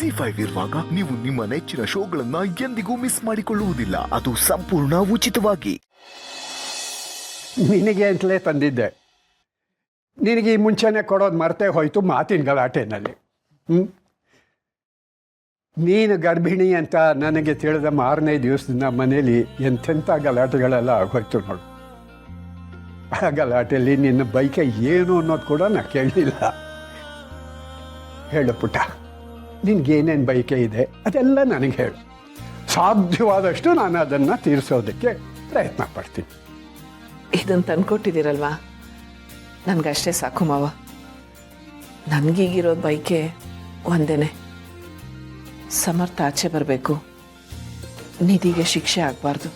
ಜಿ5 ಇರುವಾಗ ನೀವು ನಿಮ್ಮ ನೆಚ್ಚಿನ ಶೋಗಳನ್ನ ಎಂದಿಗೂ ಮಿಸ್ ಮಾಡಿಕೊಳ್ಳುವುದಿಲ್ಲ. ಅದು ಸಂಪೂರ್ಣ ಉಚಿತವಾಗಿ. ನಿನಗೆ ಅಂತಲೇ ತಂದಿದ್ದೆ. ನಿನಗೆ ಈ ಮುಂಚೆನೆ ಕೊಡೋದು ಮರ್ತೇ ಹೋಯ್ತು ಮಾತಿನ ಗಲಾಟೆನಲ್ಲಿ. ನೀನು ಗರ್ಭಿಣಿ ಅಂತ ನನಗೆ ತಿಳಿದ 6ನೇ ದಿವಸದಿಂದ ಮನೇಲಿ ಎಂಥೆಂಥ ಗಲಾಟೆಗಳೆಲ್ಲ ಆಗೋಯ್ತು ನೋಡು. ಆ ಗಲಾಟೆಯಲ್ಲಿ ನಿನ್ನ ಬೈಕೆ ಏನು ಅನ್ನೋದು ಕೂಡ ನಾ ಕೇಳಲಿಲ್ಲ. ಹೇಳು ಪುಟ್ಟ, ನಿನಗೇನೇನು ಬೈಕೆ ಇದೆ ಅದೆಲ್ಲ ನನಗೆ ಹೇಳು. ಸಾಧ್ಯವಾದಷ್ಟು ನಾನು ಅದನ್ನು ತೀರಿಸೋದಕ್ಕೆ ಪ್ರಯತ್ನ ಪಡ್ತೀನಿ. ಇದನ್ನು ತಂದ್ಕೊಟ್ಟಿದ್ದೀರಲ್ವಾ, ನನಗಷ್ಟೇ ಸಾಕು ಮಾವ. ನನಗೀಗಿರೋ ಬೈಕೆ ಒಂದೇನೆ, ಸಮರ್ಥ ಆಚೆ ಬರಬೇಕು, ನಿಧಿಗೆ ಶಿಕ್ಷೆ ಆಗಬಾರ್ದು.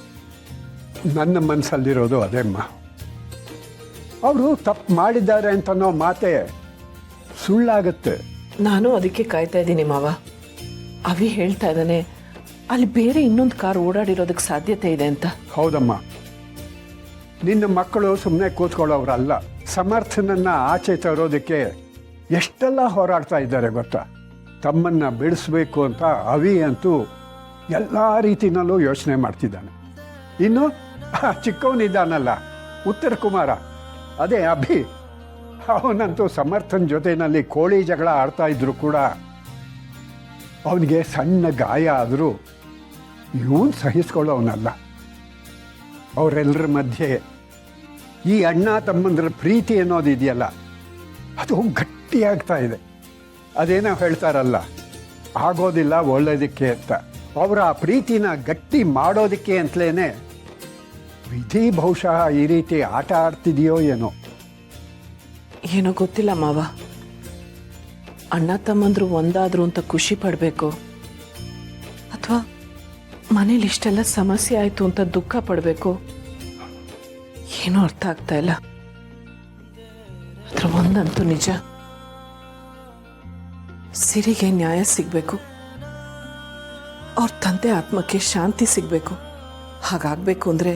ನನ್ನ ಮನಸ್ಸಲ್ಲಿರೋದು ಅದೇಮ್ಮ. ಅವರು ತಪ್ಪು ಮಾಡಿದ್ದಾರೆ ಅಂತನೋ ಮಾತೆ ಸುಳ್ಳಾಗತ್ತೆ. ನಾನು ಅದಕ್ಕೆ ಕಾಯ್ತಾ ಇದ್ದೀನಿ ಮಾವ. ಅವಿ ಹೇಳ್ತಾ ಇದ್ದಾನೆ ಅಲ್ಲಿ ಬೇರೆ ಇನ್ನೊಂದು ಕಾರ್ ಓಡಾಡಿರೋದಕ್ಕೆ ಸಾಧ್ಯತೆ ಇದೆ ಅಂತ. ಹೌದಮ್ಮ, ನಿನ್ನ ಮಕ್ಕಳು ಸುಮ್ಮನೆ ಕೂತ್ಕೊಳ್ಳೋರಲ್ಲ. ಸಮರ್ಥನನ್ನ ಆಚೆ ತರೋದಕ್ಕೆ ಎಷ್ಟೆಲ್ಲ ಹೋರಾಡ್ತಾ ಇದ್ದಾರೆ ಗೊತ್ತಾ. ತಮ್ಮನ್ನು ಬಿಡಿಸ್ಬೇಕು ಅಂತ ಅವಿ ಅಂತೂ ಎಲ್ಲ ರೀತಿಯಲ್ಲೂ ಯೋಚನೆ ಮಾಡ್ತಿದ್ದಾನೆ. ಇನ್ನು ಚಿಕ್ಕವನಿದ್ದಾನಲ್ಲ ಉತ್ತರ ಕುಮಾರ, ಅದೇ ಅಭಿ, ಅವನಂತೂ ಸಮರ್ಥನ್ ಜೊತೆಯಲ್ಲಿ ಕೋಳಿ ಜಗಳ ಆಡ್ತಾ ಇದ್ರು ಕೂಡ ಅವನಿಗೆ ಸಣ್ಣ ಗಾಯ ಆದರೂ ಇವನು ಸಹಿಸ್ಕೊಳ್ಳೋವನಲ್ಲ. ಅವರೆಲ್ಲರ ಮಧ್ಯೆ ಈ ಅಣ್ಣ ತಮ್ಮಂದ್ರ ಪ್ರೀತಿ ಅನ್ನೋದಿದೆಯಲ್ಲ, ಅದು ಗಟ್ಟಿಯಾಗ್ತಾ ಇದೆ. ಅದೇನೋ ಹೇಳ್ತಾರಲ್ಲ, ಆಗೋದಿಲ್ಲ ಒಳ್ಳೇದಕ್ಕೆ ಅಂತ. ಅವರ ಆ ಪ್ರೀತಿನ ಗಟ್ಟಿ ಮಾಡೋದಕ್ಕೆ ಅಂತಲೇ ವಿಧಿ ಬಹುಶಃ ಈ ರೀತಿ ಆಟ ಆಡ್ತಿದೆಯೋ ಏನೋ. ಏನೋ ಗೊತ್ತಿಲ್ಲ ಮಾವ. ಅಣ್ಣ ತಮ್ಮಂದ್ರು ಒಂದಾದ್ರು ಅಂತ ಖುಷಿ ಪಡಬೇಕು, ಅಥವಾ ಮನೇಲಿ ಇಷ್ಟೆಲ್ಲ ಸಮಸ್ಯೆ ಆಯಿತು ಅಂತ ದುಃಖ ಪಡಬೇಕು, ಏನೂ ಅರ್ಥ ಆಗ್ತಾ ಇಲ್ಲ. ಅದ್ರ ಒಂದಂತೂ ನಿಜ, ಸಿರಿಗೆ ನ್ಯಾಯ ಸಿಗಬೇಕು, ಅವ್ರ ತಂದೆ ಆತ್ಮಕ್ಕೆ ಶಾಂತಿ ಸಿಗಬೇಕು. ಹಾಗಾಗಬೇಕು ಅಂದರೆ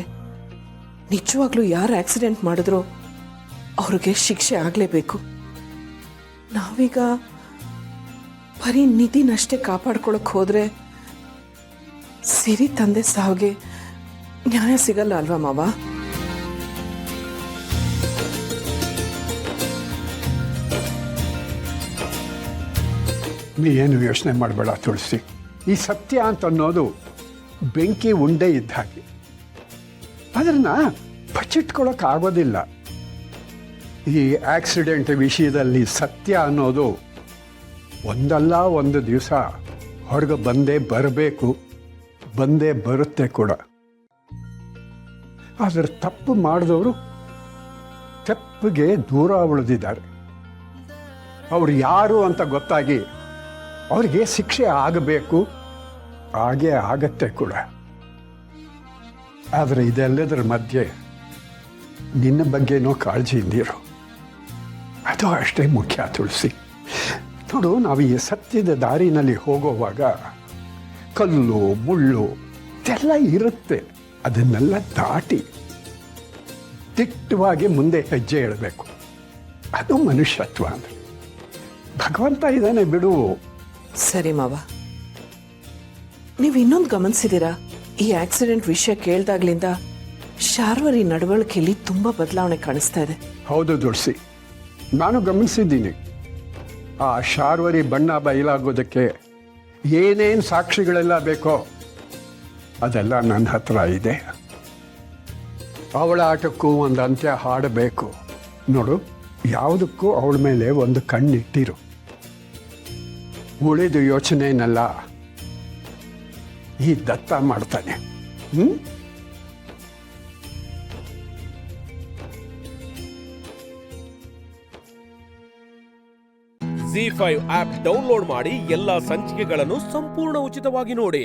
ನಿಜವಾಗ್ಲೂ ಯಾರು ಆಕ್ಸಿಡೆಂಟ್ ಮಾಡಿದ್ರೋ ಅವ್ರಿಗೆ ಶಿಕ್ಷೆ ಆಗಲೇಬೇಕು. ನಾವೀಗ ಬರೀ ನಿಧಿನಷ್ಟೇ ಕಾಪಾಡ್ಕೊಳಕ್ಕೆ ಹೋದರೆ ಸಿರಿ ತಂದೆ ಸಾವಿಗೆ ನ್ಯಾಯ ಸಿಗಲ್ಲ ಅಲ್ವಾ ಮಾವ? ನೀ ಏನು ಯೋಚನೆ ಮಾಡಬೇಡ ತುಳಸಿ. ಈ ಸತ್ಯ ಅಂತ ಅನ್ನೋದು ಬೆಂಕಿ ಉಂಡೆ ಇದ್ದ ಹಾಗೆ, ಅದನ್ನು ಬಚ್ಚಿಟ್ಕೊಳ್ಳೋಕ್ಕಾಗೋದಿಲ್ಲ. ಈ ಆಕ್ಸಿಡೆಂಟ್ ವಿಷಯದಲ್ಲಿ ಸತ್ಯ ಅನ್ನೋದು ಒಂದಲ್ಲ ಒಂದು ದಿವಸ ಹೊರಗೆ ಬಂದೇ ಬರಬೇಕು, ಬಂದೇ ಬರುತ್ತೆ ಕೂಡ. ಆದರೆ ತಪ್ಪು ಮಾಡಿದವರು ತಪ್ಪಿಗೆ ದೂರ ಉಳಿದಿದ್ದಾರೆ. ಅವ್ರು ಯಾರು ಅಂತ ಗೊತ್ತಾಗಿ ಅವರಿಗೆ ಶಿಕ್ಷೆ ಆಗಬೇಕು, ಹಾಗೇ ಆಗತ್ತೆ ಕೂಡ. ಆದರೆ ಇದೆಲ್ಲದರ ಮಧ್ಯೆ ನಿನ್ನ ಬಗ್ಗೆನೋ ಕಾಳಜಿಯಿಂದಿರು, ಅದು ಅಷ್ಟೇ ಮುಖ್ಯ ತುಳಸಿ. ನೋಡು, ನಾವು ಈ ಸತ್ಯದ ದಾರಿನಲ್ಲಿ ಹೋಗುವಾಗ ಕಲ್ಲು ಮುಳ್ಳು ಇದೆಲ್ಲ ಇರುತ್ತೆ. ಅದನ್ನೆಲ್ಲ ದಾಟಿ ದಿಟ್ಟವಾಗಿ ಮುಂದೆ ಹೆಜ್ಜೆ ಇಡಬೇಕು. ಅದು ಮನುಷ್ಯತ್ವ ಅಂದರೆ. ಭಗವಂತ ಇದ್ದಾನೆ ಬಿಡು. ಸರಿ ಮಾವ, ನೀವು ಇನ್ನೊಂದು ಗಮನಿಸಿದ್ದೀರಾ? ಈ ಆಕ್ಸಿಡೆಂಟ್ ವಿಷಯ ಕೇಳ್ದಾಗ್ಲಿಂದ ಶಾರ್ವರಿ ನಡವಳಿಕೆಯಲ್ಲಿ ತುಂಬ ಬದಲಾವಣೆ ಕಾಣಿಸ್ತಾ ಇದೆ. ಹೌದು ತುಳಸಿ, ನಾನು ಗಮನಿಸಿದ್ದೀನಿ. ಆ ಶಾರ್ವರಿ ಬಣ್ಣ ಬಯಲಾಗೋದಕ್ಕೆ ಏನೇನು ಸಾಕ್ಷಿಗಳೆಲ್ಲ ಬೇಕೋ ಅದೆಲ್ಲ ನನ್ನ ಹತ್ರ ಇದೆ. ಅವಳ ಆಟಕ್ಕೂ ಒಂದು ಅಂತ್ಯ ಹಾಡಬೇಕು. ನೋಡು, ಯಾವುದಕ್ಕೂ ಅವಳ ಮೇಲೆ ಒಂದು ಕಣ್ಣಿಟ್ಟಿರು. ಉಳಿದು ಯೋಚನೆಯನ್ನೆಲ್ಲ ಈ ದತ್ತ ಮಾಡ್ತಾನೆ. ಜಿ5 ಆಪ್ ಡೌನ್ಲೋಡ್ ಮಾಡಿ ಎಲ್ಲಾ ಸಂಚಿಕೆಗಳನ್ನು ಸಂಪೂರ್ಣ ಉಚಿತವಾಗಿ ನೋಡಿ.